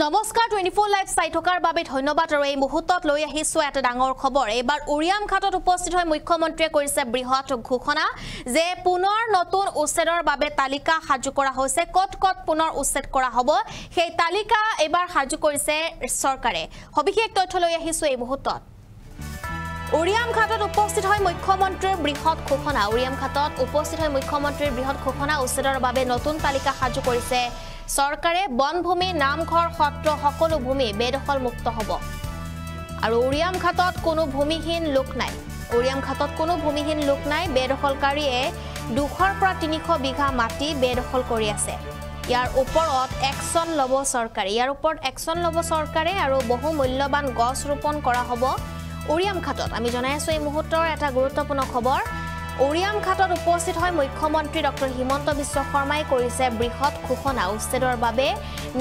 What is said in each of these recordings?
নমস্কাৰ 24 লাইভ চাই থকাৰ বাবে ধন্যবাদ আৰু এই মুহূৰ্তত লৈ আহিছো এটা ডাঙৰ খবৰ এবাৰ উৰিয়াম ঘাটত উপস্থিত হৈ মুখ্যমন্ত্ৰীয়ে কৰিছে বৃহৎ ঘোষণা যে পুনৰ নতুন উচ্ছেদৰ বাবে তালিকা সাজু কৰা হৈছে কত কত পুনৰ উচ্ছেদ কৰা হ'ব সেই তালিকা এবাৰ সাজু কৰিছে চৰকাৰে সবিশেষ তথ্য লৈ আহিছো এই মুহূৰ্তত উৰিয়াম ঘাটত উপস্থিত হৈ মুখ্যমন্ত্ৰীৰ বৃহৎ ঘোষণা উৰিয়াম ঘাটত উপস্থিত হৈ মুখ্যমন্ত্ৰীৰ বৃহৎ ঘোষণা উচ্ছেদৰ বাবে নতুন তালিকা সাজু কৰিছে সৰকাৰে বনভূমি নামঘৰ সত্ৰ সকলো ভূমি বেদখল মুক্ত হ'ব আৰু উৰিয়াম ঘাটত কোনো ভূমিহীন লোক নাই উৰিয়াম ঘাটত কোনো ভূমিহীন লোক নাই বেদখলকাৰীয়ে 200 পৰা 300 বিঘা মাটি বেদখল কৰি আছে ইয়াৰ ওপৰত একশন লব চৰকাৰে আৰু বহু মূল্যবান গছ ৰোপণ কৰা হ'ব উৰিয়াম ঘাটত আমি জনাই আছো এই মুহূৰ্তৰ এটা গুৰুত্বপূৰ্ণ খবৰ উৰিয়াম ঘাটত উপস্থিত হৈ মুখ্যমন্ত্ৰী ডক্টৰ হিমন্ত বিশ্ব শৰ্মাই কৰিছে বৃহৎ ঘোষণা উচ্ছেদৰ বাবে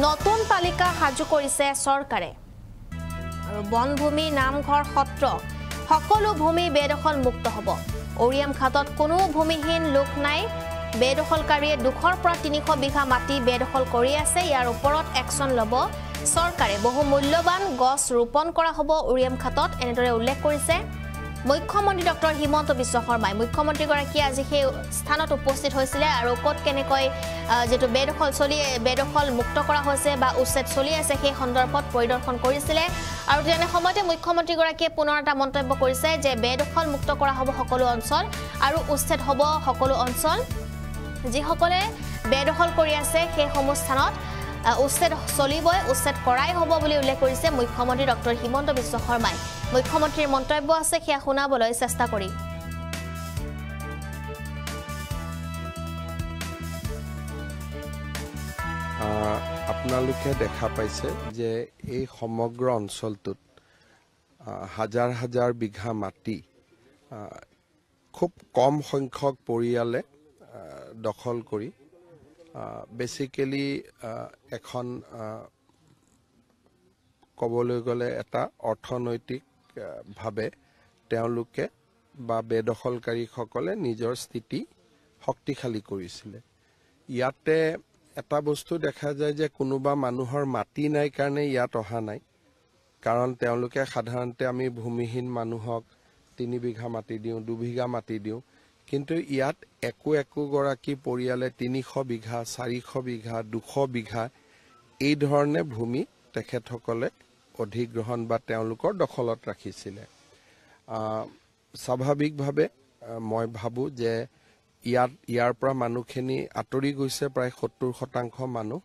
নতুন তালিকা সাজু কৰিছে চৰকাৰে আৰু বনভূমি নামঘৰ সত্ৰ সকলো ভূমি বেদখল মুক্ত হ'ব উৰিয়াম ঘাটত কোনো ভূমিহীন লোক নাই বেদখলকাৰীয়ে 200 পৰা 300 বিঘা মাটি বেদখল কৰি আছে ইয়াৰ ওপৰত একশন লব চৰকাৰে বহু মূল্যবান গছ ৰোপণ কৰা হ'ব উৰিয়াম ঘাটত এনেদৰে উল্লেখ কৰিছে মুখ্যমন্ত্ৰী ডক্টৰ হিমন্ত বিশ্ব শৰ্মাই মুখ্যমন্ত্ৰী গৰাকী আজি সেই স্থানত উপস্থিত হৈছিল আৰু কত কেনেকৈ যেটো বেদখল মুক্ত কৰা হৈছে বা উচ্ছেদ চলি আছে সেই সন্দৰ্ভত পৰিদৰ্শন কৰিছিল আৰু তেনে সময়তে মুখ্যমন্ত্ৰী গৰাকীয়ে পুনৰ এটা মন্তব্য কৰিছে যে বেদখল মুক্ত কৰা হ'ব সকলো অঞ্চল আৰু উচ্ছেদ হ'ব সকলো অঞ্চল যিসকলে বেদখল কৰি আছে সেই সমস্থানত উচ্ছেদ চলিবই উচ্ছেদ কৰাই হ'ব বুলি উল্লেখ কৰিছে মুখ্যমন্ত্ৰী ডক্টৰ হিমন্ত বিশ্ব শৰ্মাই মুখ্যমন্ত্ৰীৰ মন্তব্য আছে কিয়া শুনাবলৈ চেষ্টা কৰি আপোনালোকে দেখা পাইছে যে এই সমগ্ৰ অঞ্চলটোত হাজাৰ হাজাৰ বিঘা মাটি খুব কম সংখ্যক পৰিয়ালে দখল কৰি বেসিক্যালি এখন কবলৈ গলে এটা অৰ্থনৈতিক ভাবে তেওঁলোকে বা বেদখলকাৰী সকলে নিজৰ স্থিতি শক্তিশালী কৰিছিল ইয়াতে এটা বস্তু দেখা যায় যে কোনোবা মানুহৰ মাটি নাই কাৰণে ইয়াত অহা নাই কাৰণ তেওঁলোকে সাধাৰণতে আমি ভূমিহীন মানুহক 3 বিঘা মাটি দিও 2 বিঘা মাটি দিও কিন্তু ইয়াত একো গৰাকী পৰিয়ালে 300 বিঘা 400 বিঘা 200 বিঘা এই ধৰণে ভূমি তেখেতসকলে অধিগ্ৰহণ বা তেওঁলোকৰ দখলত ৰাখিছিল স্বাভাৱিকভাৱে মই ভাবো যে ইয়াৰ পৰা মানুহখিনি আতৰি গৈছে প্ৰায় 70% মানুহ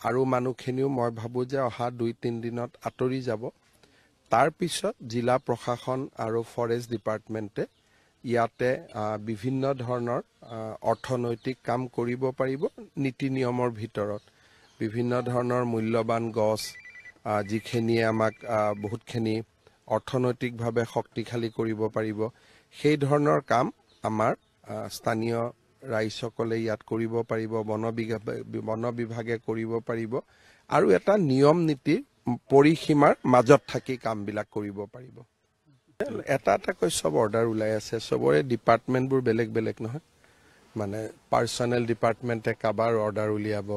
আৰু মানুহখিনিও মই ভাবো যে অহা 2-3 দিনত আতৰি যাব তাৰ পিছত জিলা প্ৰশাসন আৰু ফৰেষ্ট ডিপাৰ্টমেণ্টে ইয়াতে বিভিন্ন ধৰণৰ অৰ্থনৈতিক কাম কৰিব পাৰিব নীতি নিয়মৰ ভিতৰত বিভিন্ন ধৰণৰ মূল্যবান গছ যিখিনিয়ে আমাক বহুতখিনি অৰ্থনৈতিকভাৱে শক্তিশালী কৰিব পাৰিব সেই ধৰণৰ কাম আমাৰ স্থানীয় ৰাইজসকলে ইয়াত কৰিব পাৰিব বন বিভাগে কৰিব পাৰিব আৰু এটা নিয়ম নীতি পৰিসীমাৰ মাজত থাকি কামবিলাক কৰিব পাৰিব এটা কৈ সব অৰ্ডাৰ উলাই আছে সবৰে ডিপাৰ্টমেণ্টবোৰ বেলেগ নহয় মানে পাৰ্সনেল ডিপাৰ্টমেণ্টে কাবাৰ অৰ্ডাৰ উলিয়াব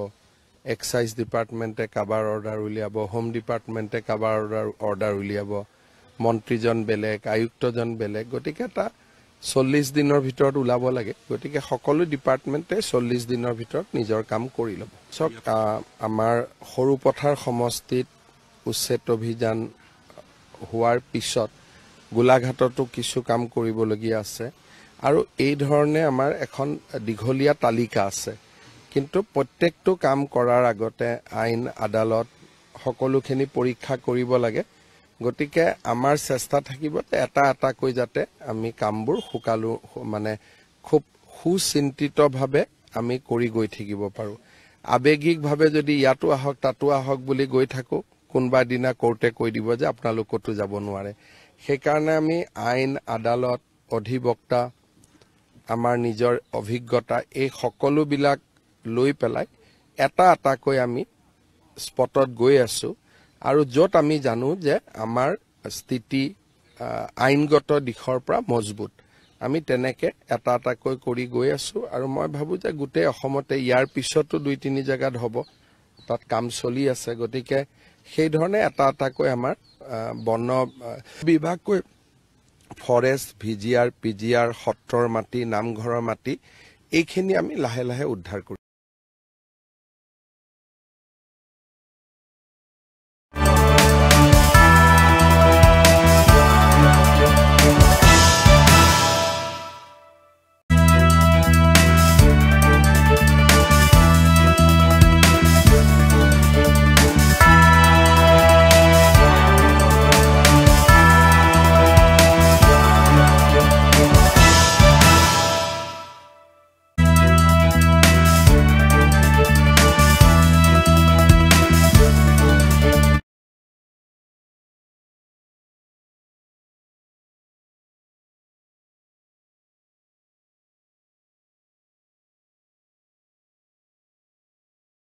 এক্সাইজ ডিপাৰ্টমেণ্টে কাবাৰ অৰ্ডাৰ উলিয়াব হোম ডিপাৰ্টমেণ্টে কাবাৰ অৰ্ডাৰ উলিয়াব মন্ত্ৰীজন বেলেগ আয়ুক্তজন বেলেগ গতিকে এটা 40 দিনৰ ভিতৰত উলাব লাগে গতিকে সকলো ডিপাৰ্টমেণ্টে 40 দিনৰ ভিতৰত নিজৰ কাম কৰি ল'ব সব আমাৰ সৰুপথাৰ সমষ্টিত উচ্ছেদ অভিযান হোৱাৰ পিছত গোলাঘাটতো কিছু কাম কৰিবলগীয়া আছে আৰু এই ধৰণে আমাৰ এখন দীঘলীয়া তালিকা আছে কিন্তু প্ৰত্যেকটো কাম কৰাৰ আগতে আইন আদালত সকলোখিনি পৰীক্ষা কৰিব লাগে গতিকে আমাৰ চেষ্টা থাকিব এটা কৈ যাতে আমি কামবোৰ খুকালো মানে খুব সুচিন্তিতভাৱে আমি কৰি গৈ থাকিব পাৰো আবেগিকভাৱে যদি ইয়াতো আহক তাতো আহক বুলি গৈ থাকো কোনবা দিনা কোৰ্টে কৈ দিব যে আপোনালোক কতো যাব নোৱাৰে সেইকাৰণে আমি আইন আদালত অধিবক্তা আমাৰ নিজৰ অভিজ্ঞতা এই সকলো বিলাক লৈ পেলাই এটা কৈ আমি স্পটত গৈ আছো আৰু যত আমি জানো যে আমাৰ স্থিতি আইনগত দিশৰ পৰা মজবুত আমি তেনেকে এটা কৈ কৰি গৈ আছো আৰু মই ভাবো যে গোটেই অসমতে ইয়াৰ পিছতো 2-3 জায়গাত হ'ব তাত কাম চলি আছে গতিকে সেই ধৰণে এটা এটাকৈ আমাৰ বন বিভাগকৈ ফৰেষ্ট VGR PGR সত্ৰৰ মাটি নামঘৰৰ মাটি এইখিনি আমি লাহে লাহে উদ্ধাৰ কৰিম